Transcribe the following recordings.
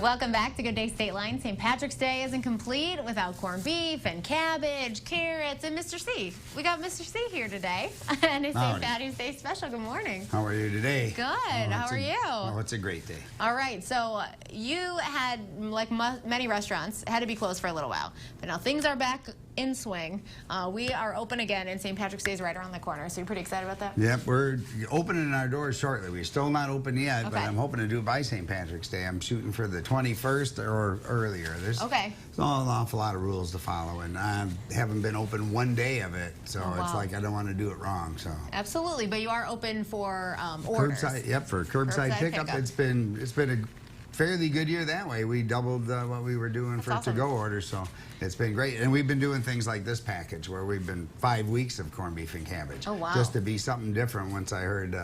Welcome back to Good Day State Line. St. Patrick's Day isn't complete without corned beef and cabbage, carrots, and Mr. C. We got Mr. C here today, and it's St. Patty's Day special. Good morning. How are you today? Good. How are you? Oh, it's a great day. All right. So you had, like many restaurants, had to be closed for a little while, but now things are back in swing. We are open again, and St. Patrick's Day is right around the corner. So you're pretty excited about that? Yep, we're opening our doors shortly. We're still not open yet, Okay. but I'm hoping to do it by St. Patrick's Day. I'm shooting for the 21st or earlier. There's an awful lot of rules to follow, and I haven't been open one day of it, so it's like I don't want to do it wrong. So absolutely, but you are open for orders. Curbside, yep, for curbside pickup. It's been a fairly good year that way. We doubled what we were doing for to-go orders, so it's been great. And we've been doing things like this package where we've been 5 weeks of corned beef and cabbage. Oh, wow. Just to be something different. Once I heard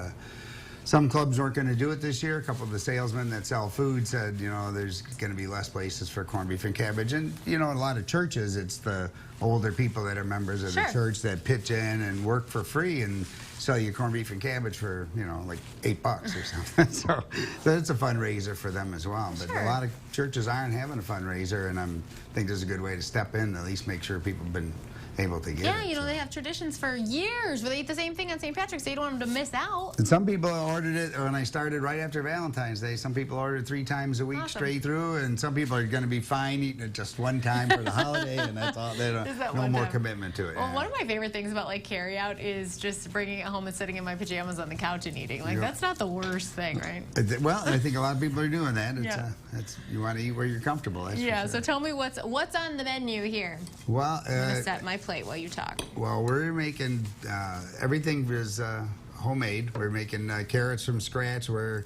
some clubs weren't going to do it this year, a couple of the salesmen that sell food said, you know, there's going to be less places for corned beef and cabbage. And, you know, in a lot of churches, it's the older people that are members of the church that pitch in and work for free and sell you corned beef and cabbage for, you know, like $8 or something. So it's a fundraiser for them as well. But a lot of churches aren't having a fundraiser, and I think this is a good way to step in, at least make sure people have been able to get it. Yeah, you know, they have traditions for years where they eat the same thing on St. Patrick's Day. You don't want them to miss out. And some people ordered it when I started right after Valentine's Day. Some people ordered 3 times a week straight through, and some people are going to be fine eating it just one time for the holiday, and that's all. They don't, no more commitment to it. Well, one of my favorite things about like carry out is just bringing it home and sitting in my pajamas on the couch and eating. Like that's not the worst thing, right? Well, I think a lot of people are doing that. It's, you want to eat where you're comfortable. That's for sure. So tell me what's on the menu here. Well, I'm gonna set my plate while you talk. Well, we're making everything is homemade. We're making carrots from scratch. We're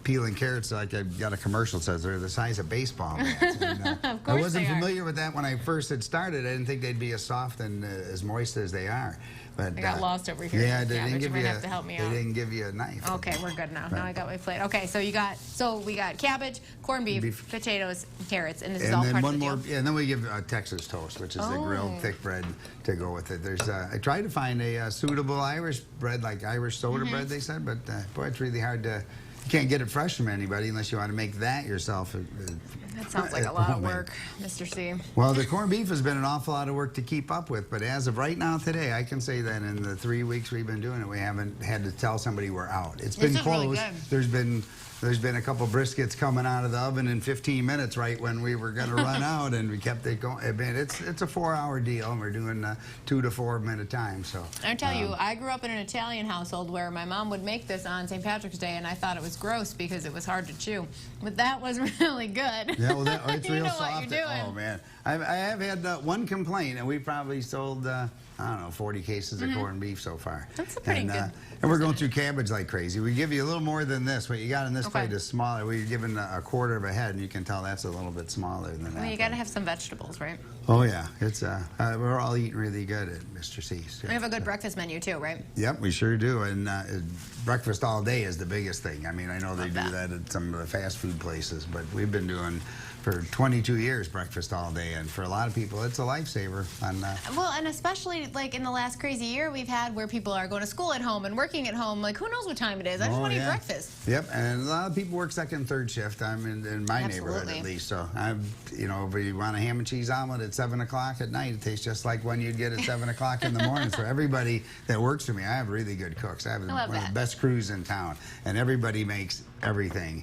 peeling carrots like I've got a commercial that says they're the size of baseball bats. And, of course I wasn't familiar with that when I first had started. I didn't think they'd be as soft and as moist as they are. But I got lost over here. Yeah, they didn't give you. Have to help me out. They didn't give you a knife. Okay, we're good now. Now I got my plate. Okay, so we got cabbage, corned beef, potatoes, carrots, and this is all part of the deal. And then we give Texas toast, which is the grilled thick bread to go with it. There's I tried to find a suitable Irish bread, like Irish soda bread, they said, but boy, it's really hard to. You can't get it fresh from anybody unless you want to make that yourself. That sounds like a lot of work, Mr. C. Well, the corned beef has been an awful lot of work to keep up with, but as of right now today, I can say that in the 3 weeks we've been doing it, we haven't had to tell somebody we're out. It's been close. Really There's been a couple briskets coming out of the oven in 15 minutes right when we were going to run out, and we kept it going. I mean, it's a 4-hour deal, and we're doing 2 to 4 minute time. So I tell you, I grew up in an Italian household where my mom would make this on St. Patrick's Day, and I thought it was gross because it was hard to chew. But that was really good. Yeah, well, it's real soft. What you're doing. Oh man, I have had one complaint, and we probably sold I don't know 40 cases of corned beef so far. That's a pretty good. And we're going through cabbage like crazy. We give you a little more than this. What you got in this plate is smaller. We're giving a quarter of a head, and you can tell that's a little bit smaller than that. Well, you got to have some vegetables, right? Oh yeah, it's we're all eating really good at Mr. C's. We have a good breakfast menu too, right? Yep, we sure do. And breakfast all day is the biggest thing. I mean, I know they do that at some of the fast food places, but we've been doing for 22 years breakfast all day, and for a lot of people it's a lifesaver. Well, and especially like in the last crazy year we've had where people are going to school at home and working at home, like who knows what time it is. I just want to eat breakfast. Yep, and a lot of people work second and third shift. I'm in my neighborhood at least, so you know, if you want a ham and cheese omelet at 7 o'clock at night, it tastes just like one you'd get at 7 o'clock in the morning. For everybody that works for me, I have really good cooks. I have one of the best crews in town, and everybody makes everything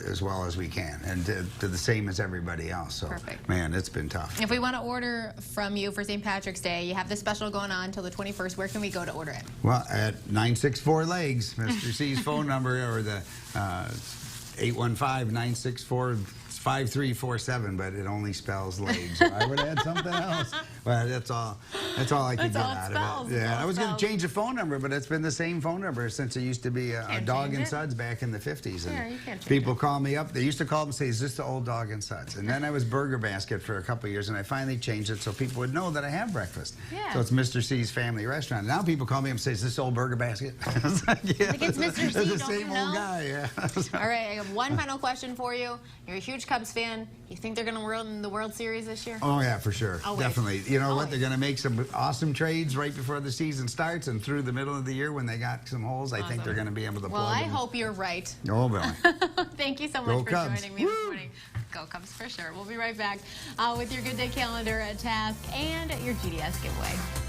as well as we can, and to the same as everybody else. So, man, it's been tough. If we want to order from you for St. Patrick's Day, you have this special going on until the 21st. Where can we go to order it? Well, at 964 Legs, Mr. C's phone number, or the 815-964-5347, but it only spells legs. So I would add something else. But that's all I could get out of it. Yeah, I was going to change the phone number, but it's been the same phone number since it used to be a Dog and Suds back in the 50s. And people call me up. They used to call up and say, "Is this the old Dog and Suds?" And then I was Burger Basket for a couple of years, and I finally changed it so people would know that I have breakfast. So it's Mr. C's Family Restaurant. Now people call me up and say, "Is this old Burger Basket?" I was like, yeah, it's Mr. C. It's the same old guy. Yeah. All right, I have one final question for you. You're a huge Cubs fan. You think they're going to win the World Series this year? Oh yeah, for sure, definitely. you know what? They're going to make some awesome trades right before the season starts and through the middle of the year when they got some holes. I think they're going to be able to Well, plug I them. hope you're right. Oh, Billy. Thank you so Go much for Cubs. joining me this morning. Go Cubs for sure. We'll be right back with your Good Day Calendar task and your GDS giveaway.